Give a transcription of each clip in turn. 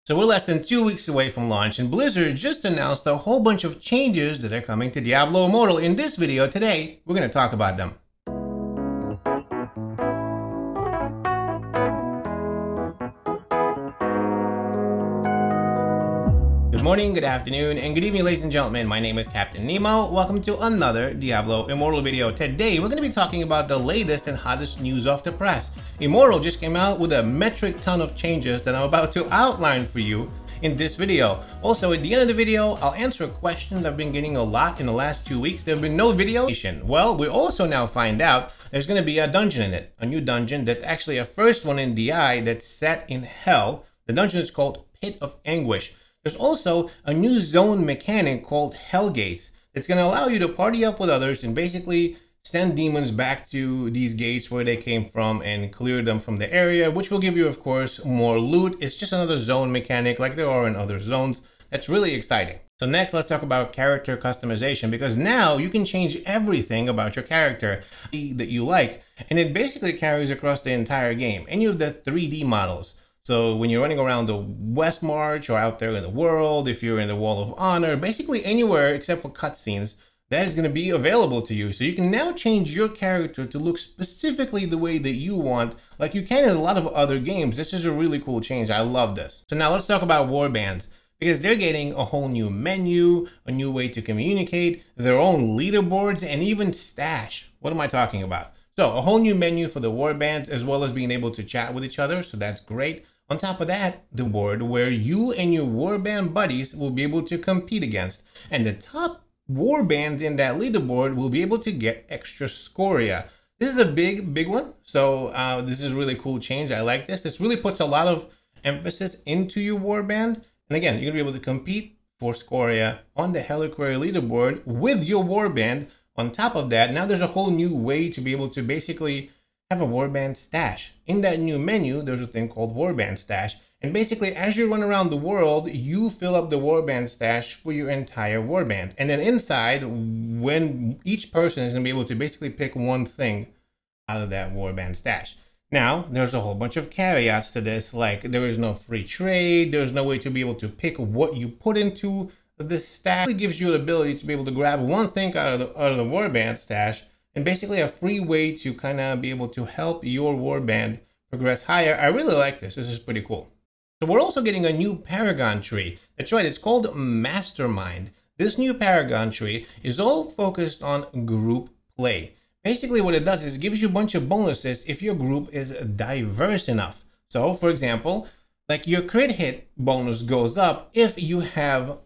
So we're less than 2 weeks away from launch, and Blizzard just announced a whole bunch of changes that are coming to Diablo Immortal. In this video today, we're going to talk about them. Good morning, good afternoon, and good evening, ladies and gentlemen. My name is Captain Nemo. Welcome to another Diablo Immortal video. Today, we're going to be talking about the latest and hottest news off the press. Immortal just came out with a metric ton of changes that I'm about to outline for you in this video. Also, at the end of the video, I'll answer a question that I've been getting a lot in the last 2 weeks. There have been no videos. Well, we also now find out there's going to be a dungeon in it. A new dungeon that's actually a first one in DI that's set in hell. The dungeon is called Pit of Anguish. There's also a new zone mechanic called Hellgates that's going to allow you to party up with others and basically send demons back to these gates where they came from and clear them from the area, which will give you, of course, more loot. It's just another zone mechanic like there are in other zones. That's really exciting. So next, let's talk about character customization, because now you can change everything about your character that you like, and it basically carries across the entire game. Any of the 3D models. So when you're running around the West March or out there in the world, if you're in the Wall of Honor, basically anywhere except for cutscenes, that is going to be available to you. So you can now change your character to look specifically the way that you want, like you can in a lot of other games. This is a really cool change. I love this. So now let's talk about warbands, because they're getting a whole new menu, a new way to communicate, their own leaderboards, and even stash. What am I talking about? So a whole new menu for the warbands, as well as being able to chat with each other. So that's great. On top of that, the board where you and your warband buddies will be able to compete against. And the top warbands in that leaderboard will be able to get extra scoria. This is a big one. So this is a really cool change. I like this. This really puts a lot of emphasis into your warband. And again, you're gonna be able to compete for scoria on the Helliquary leaderboard with your warband. On top of that, now there's a whole new way to be able to basically have a warband stash. In that new menu, there's a thing called warband stash. And basically, as you run around the world, you fill up the warband stash for your entire warband. And then inside, when each person is gonna be able to basically pick one thing out of that warband stash. Now, there's a whole bunch of caveats to this, like there is no free trade, there's no way to be able to pick what you put into the stash. It gives you the ability to be able to grab one thing out of the warband stash, and basically a free way to kind of be able to help your warband progress higher. I really like this. This is pretty cool. So we're also getting a new Paragon tree. That's right, it's called Mastermind. This new Paragon tree is all focused on group play. Basically what it does is it gives you a bunch of bonuses if your group is diverse enough. So for example, like your crit hit bonus goes up if you have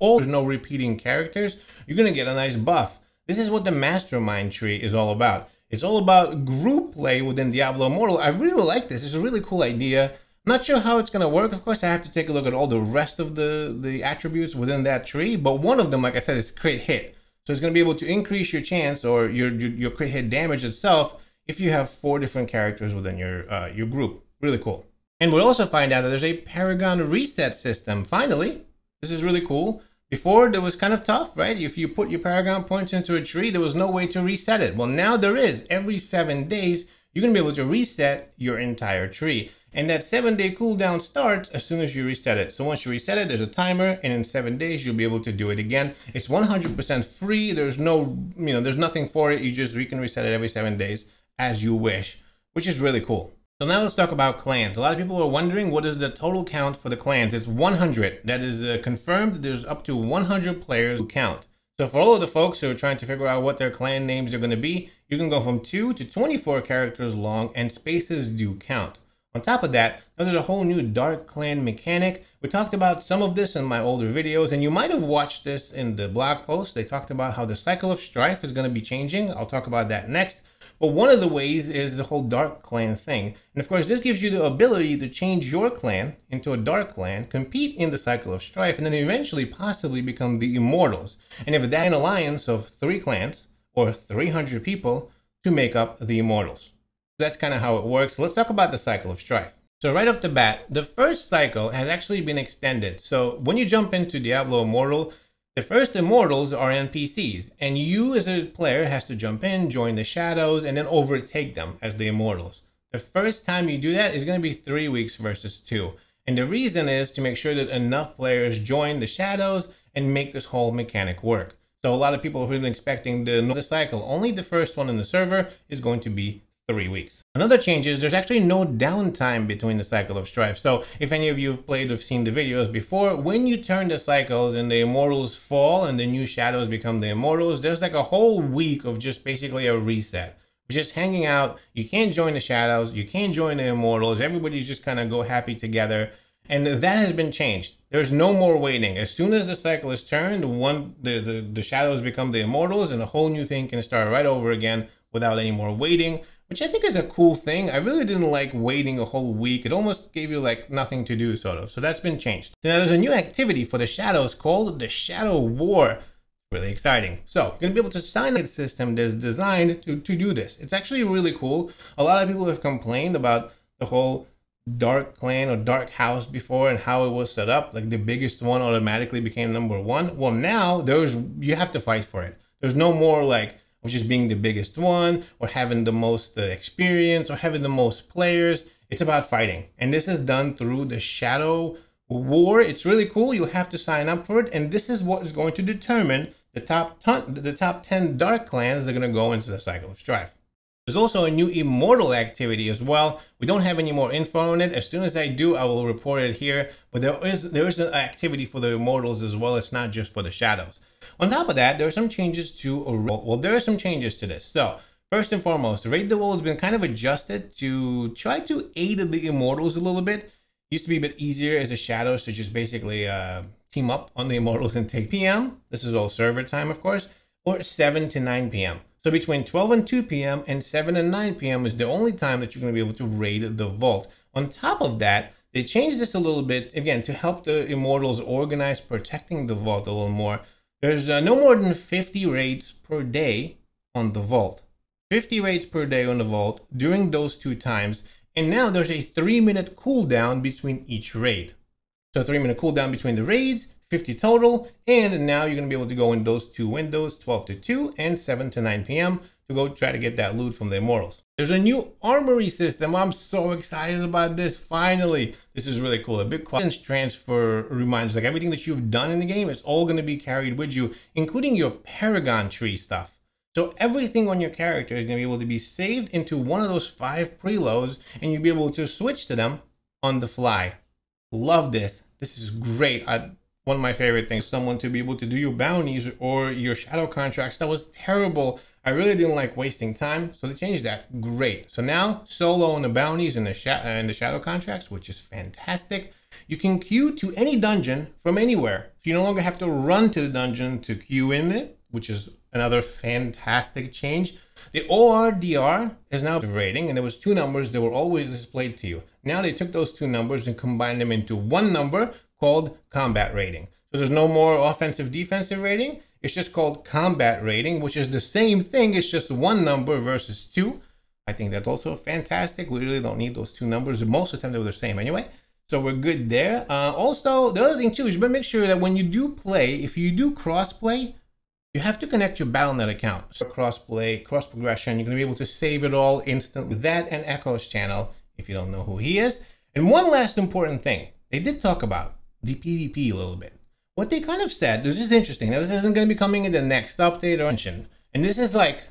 there's no repeating characters. You're gonna get a nice buff. This is what the Mastermind tree is all about. It's all about group play within Diablo Immortal. I really like this. It's a really cool idea. I'm not sure how it's going to work. Of course, I have to take a look at all the rest of the attributes within that tree. But one of them, like I said, is crit hit. So it's going to be able to increase your chance or your crit hit damage itself if you have 4 different characters within your group. Really cool. And we'll also find out that there's a Paragon reset system. Finally, this is really cool. Before, there was kind of tough, right? If you put your Paragon points into a tree, there was no way to reset it. Well, now there is. Every 7 days, you're going to be able to reset your entire tree. And that 7-day cooldown starts as soon as you reset it. So once you reset it, there's a timer, and in 7 days, you'll be able to do it again. It's 100% free. There's no, there's nothing for it. You can reset it every 7 days as you wish, which is really cool. So now let's talk about clans. A lot of people are wondering what is the total count for the clans. It's 100. That is confirmed. There's up to 100 players who count. So for all of the folks who are trying to figure out what their clan names are going to be, you can go from 2 to 24 characters long, and spaces do count. On top of that, there's a whole new Dark Clan mechanic. We talked about some of this in my older videos, and you might have watched this in the blog post. They talked about how the Cycle of Strife is going to be changing. I'll talk about that next. But one of the ways is the whole Dark Clan thing. And of course, this gives you the ability to change your clan into a Dark Clan, compete in the Cycle of Strife, and then eventually possibly become the Immortals. And if that an alliance of 3 clans or 300 people to make up the Immortals. That's kind of how it works. Let's talk about the Cycle of Strife. So right off the bat, the first cycle has actually been extended. So when you jump into Diablo Immortal, the first Immortals are NPCs, and you as a player has to jump in, join the shadows, and then overtake them as the Immortals. The first time you do that is going to be 3 weeks versus 2. And the reason is to make sure that enough players join the Shadows and make this whole mechanic work. So a lot of people have been expecting the cycle. Only the first one in the server is going to be 3 weeks. Another change is there's actually no downtime between the Cycle of Strife. So if any of you have played or seen the videos before, when you turn the cycles and the Immortals fall and the new Shadows become the Immortals, there's like a whole week of just basically a reset. Just hanging out. You can't join the Shadows, you can't join the Immortals, everybody's just kind of go happy together. And that has been changed. There's no more waiting. As soon as the cycle is turned, the Shadows become the Immortals and a whole new thing can start right over again without any more waiting, which I think is a cool thing. I really didn't like waiting a whole week. It almost gave you like nothing to do sort of. So that's been changed. Now there's a new activity for the Shadows called the Shadow War. Really exciting. So you're gonna be able to sign a system that's designed to do this. It's actually really cool. A lot of people have complained about the whole Dark Clan or Dark House before and how it was set up. Like the biggest one automatically became #1. Well, now you have to fight for it. There's no more like of just being the biggest one or having the most experience or having the most players. It's about fighting. And this is done through the Shadow War. It's really cool. You'll have to sign up for it. And this is what is going to determine the top 10 Dark Clans that are going to go into the Cycle of Strife. There's also a new Immortal activity as well. We don't have any more info on it. As soon as I do, I will report it here. But there is an activity for the Immortals as well. It's not just for the Shadows. On top of that, there are some changes to there are some changes to this. So first and foremost, Raid the World has been kind of adjusted to try to aid the Immortals a little bit. It used to be a bit easier as a Shadows to just basically team up on the Immortals and take PM. This is all server time, of course, or 7 to 9 PM. So between 12 and 2 PM and 7 and 9 PM is the only time that you're going to be able to raid the vault. On top of that, they changed this a little bit, again, to help the Immortals organize protecting the vault a little more. There's no more than 50 raids per day on the vault. 50 raids per day on the vault during those 2 times. And now there's a 3-minute cooldown between each raid. So 3-minute cooldown between the raids, 50 total, and now you're going to be able to go in those 2 windows, 12 to 2 and 7 to 9 PM to go try to get that loot from the Immortals. There's a new armory system. I'm so excited about this. Finally, this is really cool. A big transfer reminders, like everything that you've done in the game, it's all going to be carried with you, including your Paragon tree stuff. So everything on your character is going to be able to be saved into one of those 5 preloads, and you'll be able to switch to them on the fly. Love this. This is great. One of my favorite things, someone to be able to do your bounties or your shadow contracts. That was terrible. I really didn't like wasting time, so they changed that. Great. So now solo on the bounties and the shadow contracts, which is fantastic. You can queue to any dungeon from anywhere. So you no longer have to run to the dungeon to queue in it, which is another fantastic change. The ORDR is now rating, and there was 2 numbers that were always displayed to you. Now they took those 2 numbers and combined them into 1 number called combat rating. So there's no more offensive defensive rating. It's just called combat rating, which is the same thing. It's just 1 number versus 2. I think that's also fantastic. We really don't need those 2 numbers. Most of the time they were the same anyway. So we're good there. Also, the other thing too is you better make sure that when you do play, if you do crossplay, you have to connect your Battle.net account. So crossplay, cross progression, you're going to be able to save it all instantly. That and Echo's channel, if you don't know who he is. And one last important thing, they did talk about the PvP a little bit. What they kind of said, this is interesting. Now, this isn't going to be coming in the next update or mention, and this is like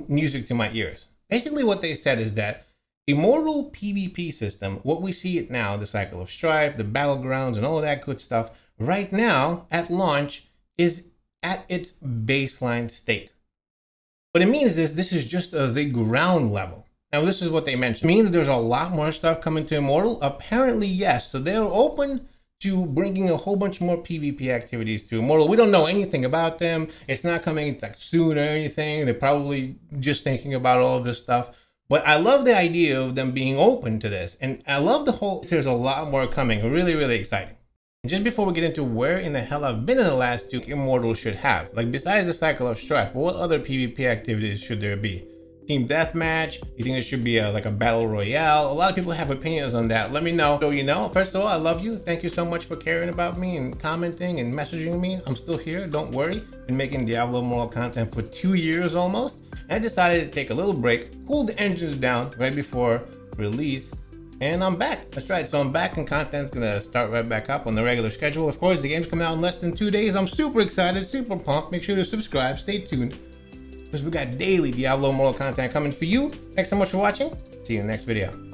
music to my ears. Basically, what they said is that Immortal PvP system, what we see it now, the Cycle of Strife, the Battlegrounds, and all of that good stuff, right now at launch is at its baseline state. What it means is this is just the ground level. Now, this is what they mentioned. It means there's a lot more stuff coming to Immortal? Apparently, yes. So they're open to bringing a whole bunch more PvP activities to Immortal. We don't know anything about them. It's not coming like soon or anything. They're probably just thinking about all of this stuff. But I love the idea of them being open to this. And I love the whole, there's a lot more coming. Really, really exciting. And just before we get into where in the hell I've been in the last 2 Immortal should have, like besides the Cycle of Strife, what other PvP activities should there be? Team Deathmatch? You think there should be like a Battle Royale? A lot of people have opinions on that. Let me know. So you know, first of all, I love you. Thank you so much for caring about me and commenting and messaging me. I'm still here, don't worry. Been making Diablo Immortal content for 2 years almost. And I decided to take a little break, cool the engines down right before release And I'm back. That's right. So I'm back and content's gonna start right back up on the regular schedule. Of course, the game's coming out in less than 2 days. I'm super excited, super pumped. Make sure to subscribe, stay tuned, because we got daily Diablo Immortal content coming for you. Thanks so much for watching. See you in the next video.